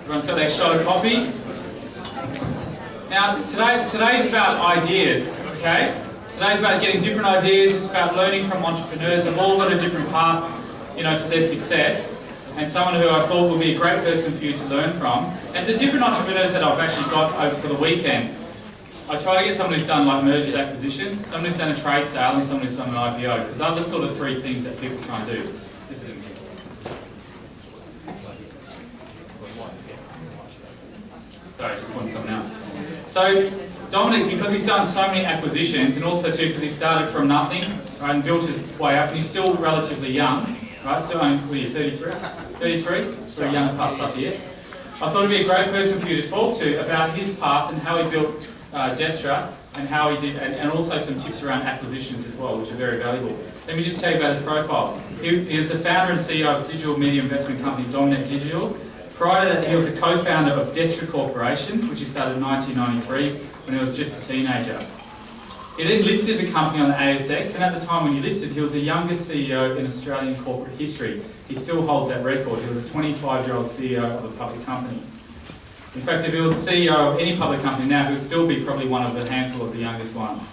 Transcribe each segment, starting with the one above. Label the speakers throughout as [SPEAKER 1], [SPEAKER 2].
[SPEAKER 1] Everyone's got their shot of coffee. Now, today's about ideas, okay? Today's about getting different ideas. It's about learning from entrepreneurs. They've all got a different path, to their success. And someone who I thought would be a great person for you to learn from. And the different entrepreneurs that I've actually got over for the weekend, I try to get someone who's done like mergers, acquisitions, someone who's done a trade sale, and someone who's done an IPO, because they're the sort of three things that people try and do. This is it. Sorry, just pointing something out. So Domenic, because he's done so many acquisitions, and also too because he started from nothing, right, and built his way up, and he's still relatively young, right? So I'm 33, so young parts up here. I thought it'd be a great person for you to talk to about his path and how he built Destra, and how he did, and also some tips around acquisitions as well, which are very valuable. Let me just tell you about his profile. He is the founder and CEO of digital media investment company Domenic Digital. Prior to that, he was a co-founder of Destra Corporation, which he started in 1993 when he was just a teenager. He then listed the company on the ASX, and at the time when he listed, he was the youngest CEO in Australian corporate history. He still holds that record. He was a 25-year-old CEO of a public company. In fact, if he was the CEO of any public company now, he would still be probably one of the handful of the youngest ones.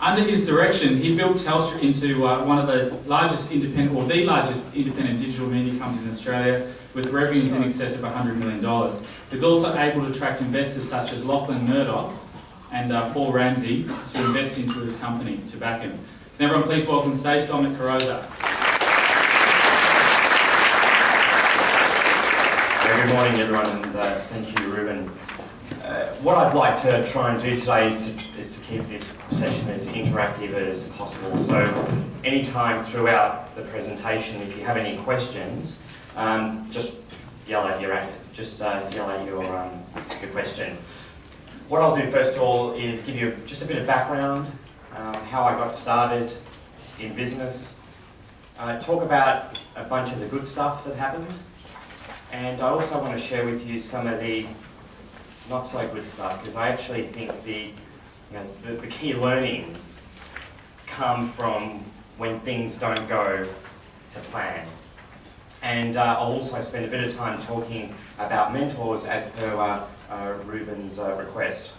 [SPEAKER 1] Under his direction, he built Telstra into one of the largest independent, or the largest independent digital media companies in Australia, with revenues in excess of $100 million. He's also able to attract investors such as Lachlan Murdoch and Paul Ramsey to invest into his company, to back him. Can everyone please welcome to the stage Domenic Carosa.
[SPEAKER 2] Good morning everyone, and thank you Ruben. What I'd like to try and do today is to keep this session as interactive as possible. So anytime throughout the presentation, if you have any questions, just yell out your question. What I'll do first of all is give you just a bit of background, how I got started in business, talk about a bunch of the good stuff that happened, and I also want to share with you some of the not so good stuff, because I actually think the key learnings come from when things don't go to plan. And I'll also spend a bit of time talking about mentors as per Ruben's request.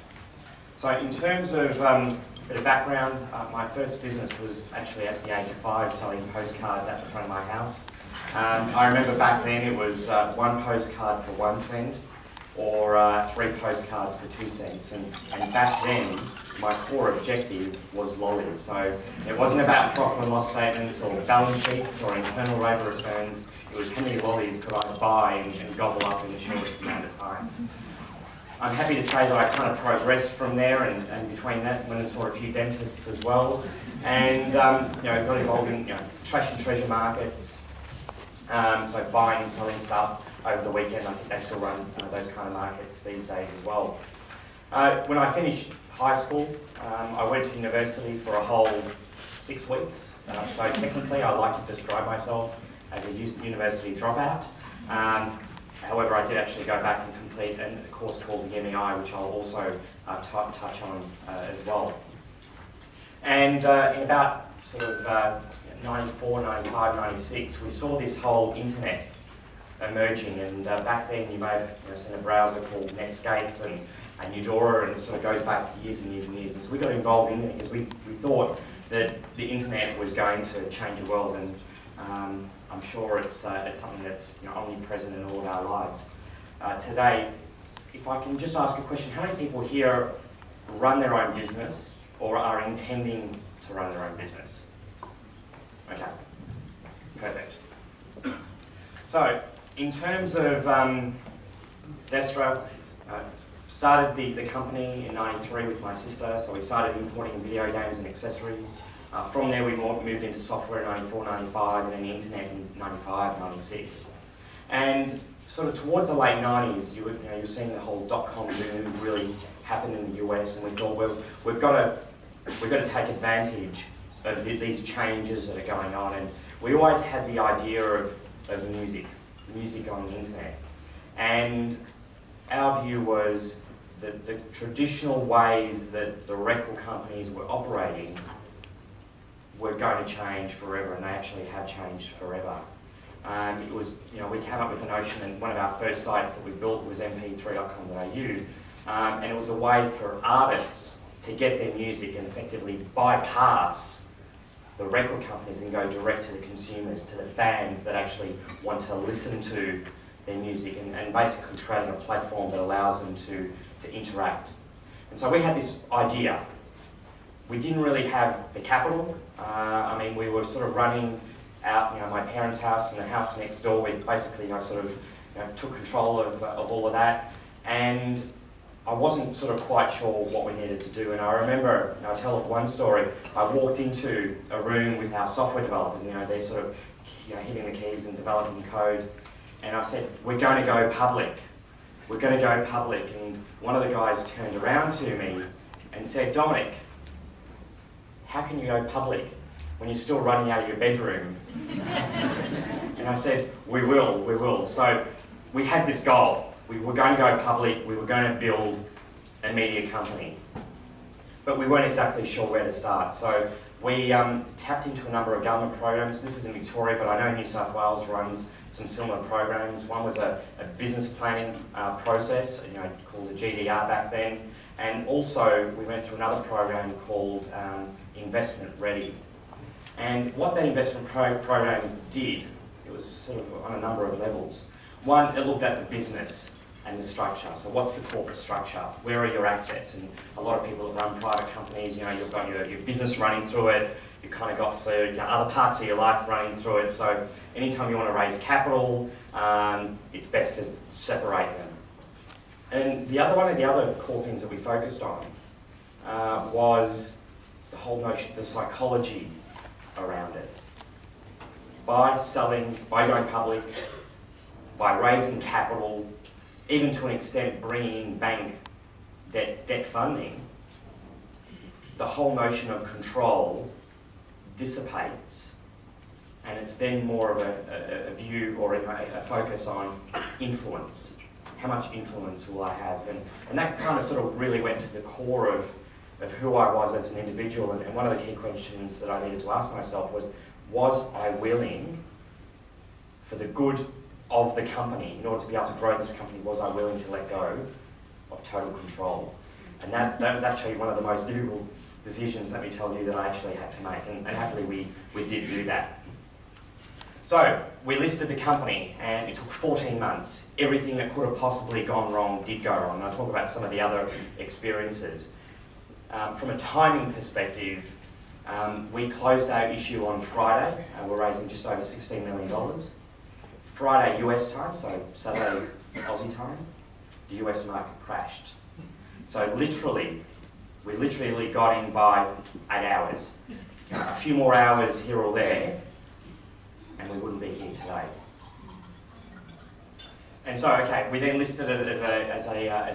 [SPEAKER 2] So in terms of a bit of background, my first business was actually at the age of 5 selling postcards at the front of my house. I remember back then it was 1 postcard for 1 cent or 3 postcards for 2 cents. And back then, my core objective was lollies. So it wasn't about profit and loss statements or balance sheets or internal rate of returns. It was how many lollies could I buy and gobble up in the shortest amount of time. I'm happy to say that I kind of progressed from there, and between that went and saw a few dentists as well. And got involved in trash and treasure markets. So buying and selling stuff over the weekend. I think they still run those kind of markets these days as well. When I finished high school, I went to university for a whole 6 weeks. So technically I like to describe myself as a university dropout. However, I did actually go back and complete a course called the MEI, which I'll also touch on as well. And in about sort of 94, 95, 96, we saw this whole internet emerging, and back then you may have seen a browser called Netscape and Eudora, and it sort of goes back years and years and years. And so we got involved in it because we thought that the internet was going to change the world, and I'm sure it's something that's omnipresent in all of our lives. Today, if I can just ask a question, how many people here run their own business or are intending to run their own business? Okay, perfect. So, in terms of Destra, started the company in '93 with my sister, so we started importing video games and accessories. From there we moved into software in '94, '95, and then the internet in '95, '96. And sort of towards the late '90s, you were seeing the whole .com boom really happen in the US, and we thought, well, we've got to take advantage of these changes that are going on. And we always had the idea of music on the internet. And our view was that the traditional ways that the record companies were operating were going to change forever, and they actually have changed forever. It was, we came up with the notion, and one of our first sites that we built was mp3.com.au, and it was a way for artists to get their music and effectively bypass the record companies and go direct to the consumers, to the fans that actually want to listen to their music, and basically creating a platform that allows them to interact. And so we had this idea. We didn't really have the capital. We were sort of running out, my parents' house and the house next door. We basically, took control of all of that. And I wasn't sort of quite sure what we needed to do. And I remember, I'll tell one story. I walked into a room with our software developers. They're sort of, hitting the keys and developing code. And I said, we're going to go public. We're going to go public. And one of the guys turned around to me and said, Domenic, how can you go public when you're still running out of your bedroom? And I said, we will. So we had this goal. We were going to go public. We were going to build a media company. But we weren't exactly sure where to start. So we tapped into a number of government programs. This is in Victoria, but I know New South Wales runs some similar programs. One was a business planning process, called the GDR back then. And also, we went through another program called Investment Ready. And what that investment program did, it was sort of on a number of levels. One, it looked at the business and the structure. So what's the corporate structure? Where are your assets? And a lot of people that run private companies, you've got your business running through it, you've kind of got other parts of your life running through it. So anytime you want to raise capital, it's best to separate them. And the other core things that we focused on was the whole notion, the psychology around it. By going public, by raising capital, even to an extent bringing in bank debt funding, the whole notion of control dissipates, and it's then more of a view or a focus on influence. How much influence will I have? And that kind of sort of really went to the core of who I was as an individual. And one of the key questions that I needed to ask myself was I willing, for the good of the company, in order to be able to grow this company, was I willing to let go of total control? And that was actually one of the most difficult decisions, let me tell you, that I actually had to make. And happily we did do that. So we listed the company, and it took 14 months. Everything that could have possibly gone wrong did go wrong. And I'll talk about some of the other experiences. From a timing perspective, we closed our issue on Friday. We're raising just over $16 million. Friday US time, so Saturday Aussie time, the US market crashed. So we literally got in by 8 hours. A few more hours here or there, and we wouldn't be here today. And so, we then listed it as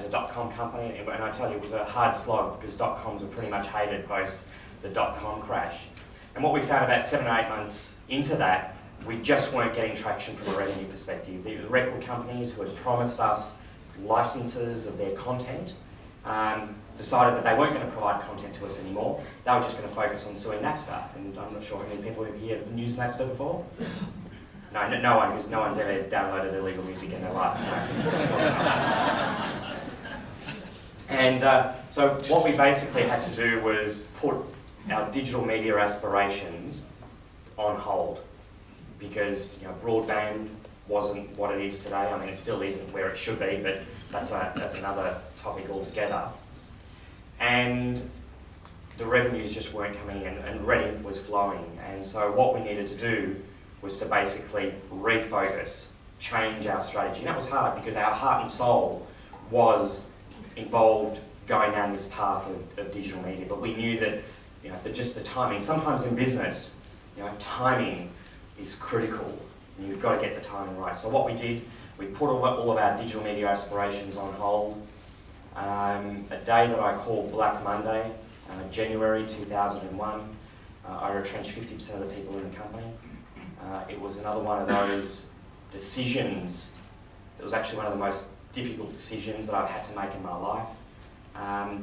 [SPEAKER 2] a .com company, and I tell you, it was a hard slog because .coms were pretty much hated post the .com crash. And what we found about 7 or 8 months into that, we just weren't getting traction from a revenue perspective. The record companies who had promised us licenses of their content decided that they weren't going to provide content to us anymore. They were just going to focus on suing Napster. And I'm not sure how many people have here used Napster before. No one, because no one's ever downloaded illegal music in their life. And so what we basically had to do was put our digital media aspirations on hold, because broadband wasn't what it is today. I mean, it still isn't where it should be, but that's another topic altogether. And the revenues just weren't coming in, and rent was flowing. And so what we needed to do was to basically refocus, change our strategy. And that was hard because our heart and soul was involved going down this path of digital media. But we knew that just the timing, sometimes in business, timing is critical. And you've got to get the timing right. So what we did, we put all of our digital media aspirations on hold. A day that I called Black Monday, January 2001, I retrenched 50% of the people in the company. It was another one of those decisions. It was actually one of the most difficult decisions that I've had to make in my life.